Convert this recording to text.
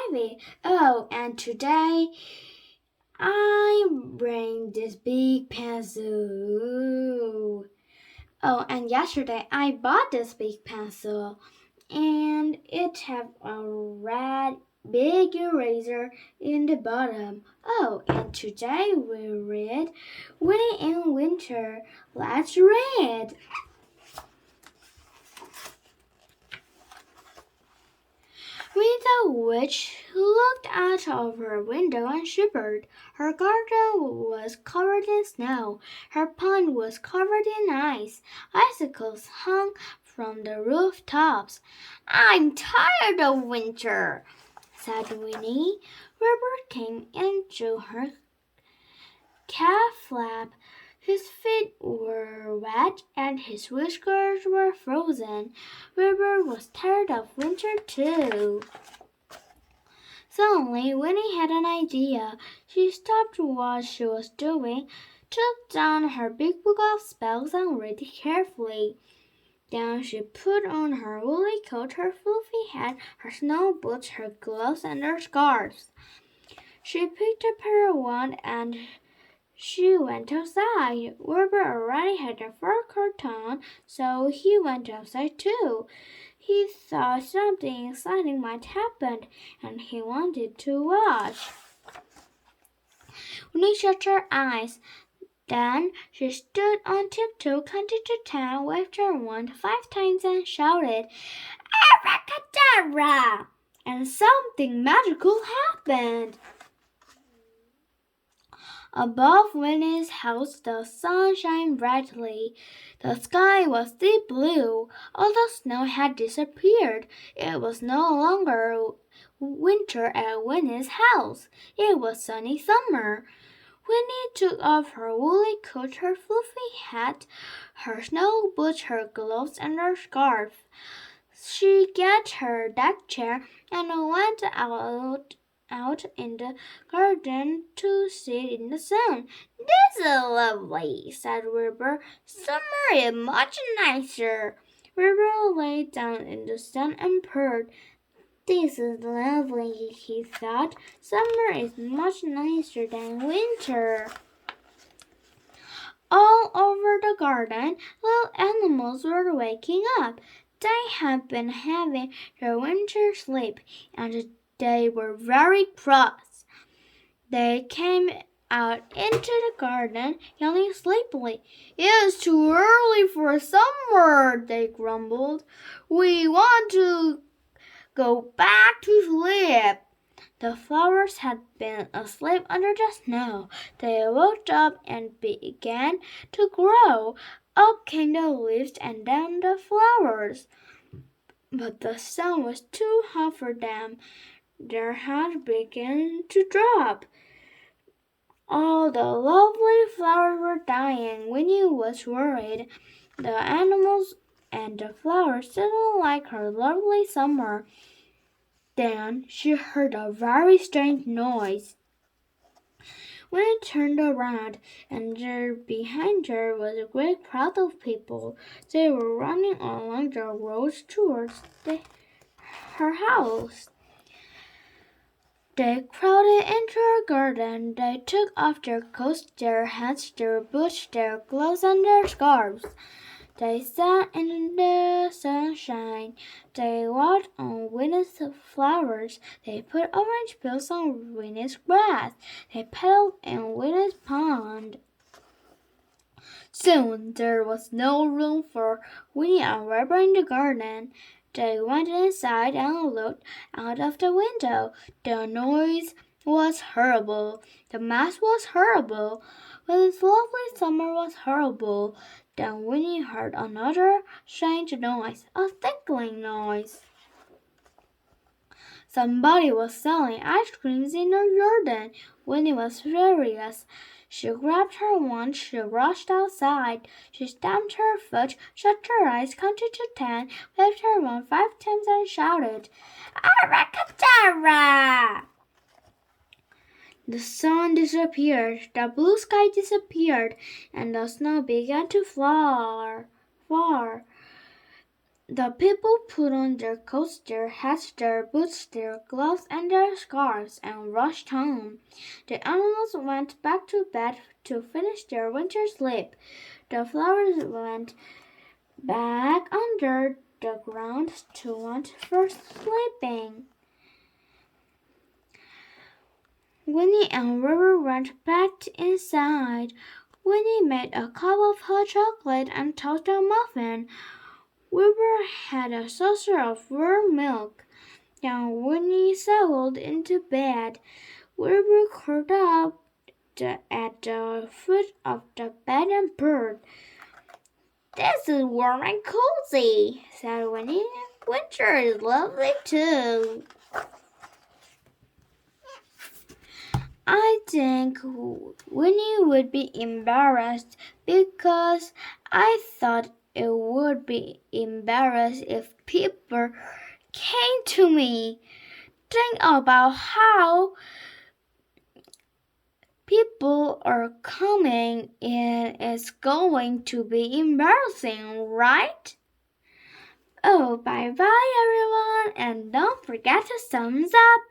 ivy. Oh, and today I bring this big pencil. Oh, and yesterday I bought this big pencil, and it have a red big eraser in the bottom. Oh, and today we read Winnie in Winter. Let's read. Winnie the Witch looked out of her window and shivered. Her garden was covered in snow. Her pond was covered in ice. Icicles hung from the rooftops. "I'm tired of winter," said Winnie. Robert came into her calf flap. His feet were wet and his whiskers were frozen. Wilbur was tired of winter too. Suddenly, Winnie had an idea. She stopped what she was doing, took down her big book of spells and read it carefully. Then she put on her woolly coat, her fluffy hat, her snow boots, her gloves, and her scarves. She picked up her wand and she went outside. Wilbur already had a fur coat on, so he went outside too. He thought something exciting might happen, and he wanted to watch. Winnie shut her eyes. Then she stood on tiptoe, counted to 10, waved her wand 5 times, and shouted, "Abracadabra!" And something magical happened. Above Winnie's house the sun shined brightly. The sky was deep blue. All the snow had disappeared. It was no longer winter at Winnie's house. It was sunny summer. Winnie took off her woolly coat, her fluffy hat, her snow boots, her gloves, and her scarf. She got her deck chair and went out in the garden to sit in the sun. "This is lovely," said Wilbur. "Summer is much nicer." Wilbur lay down in the sun and purred. "This is lovely," he thought. "Summer is much nicer than winter." All over the garden, little animals were waking up. They had been having their winter sleep, and they were very cross. They came out into the garden, yelling sleepily. "It's too early for summer," they grumbled. "We want to go back to sleep." The flowers had been asleep under the snow. They woke up and began to grow. Up came the leaves and down the flowers. But the sun was too hot for them. Their hearts began to drop. All the lovely flowers were dying. Winnie was worried. The animals and the flowers didn't like her lovely summer. Then she heard a very strange noise. Winnie turned around, and there behind her was a great crowd of people. They were running along the road towards her house. They crowded into her garden. They took off their coats, their hats, their boots, their gloves, and their scarves. They sat in the sunshine. They walked on Winnie's flowers. They put orange peels on Winnie's grass. They paddled in Winnie's pond. Soon there was no room for Winnie and Wilbur in the garden. They went inside and looked out of the window. The noise was horrible. The mess was horrible. Winnie's lovely summer was horrible. Then Winnie heard another strange noise, a tickling noise. Somebody was selling ice creams in her garden. Winnie was furious. She grabbed her wand, she rushed outside. She stamped her foot, shut her eyes, counted to 10, waved her wand 5 times and shouted, "Abracadabra!" The sun disappeared, the blue sky disappeared, and the snow began to fall. The people put on their coats, their hats, their boots, their gloves, and their scarves, and rushed home. The animals went back to bed to finish their winter sleep. The flowers went back under the ground to want for sleeping. Winnie and River went back inside. Winnie made a cup of hot chocolate and toasted a muffin. River had a saucer of warm milk. Then Winnie settled into bed. River curled up at the foot of the bed and purred. "This is warm and cozy," said Winnie. "Winter is lovely too." I think Winnie would be embarrassed because I thought it would be embarrassed if people came to me. Think about how people are coming in. It's going to be embarrassing, right? Oh, bye bye everyone, and don't forget to thumbs up.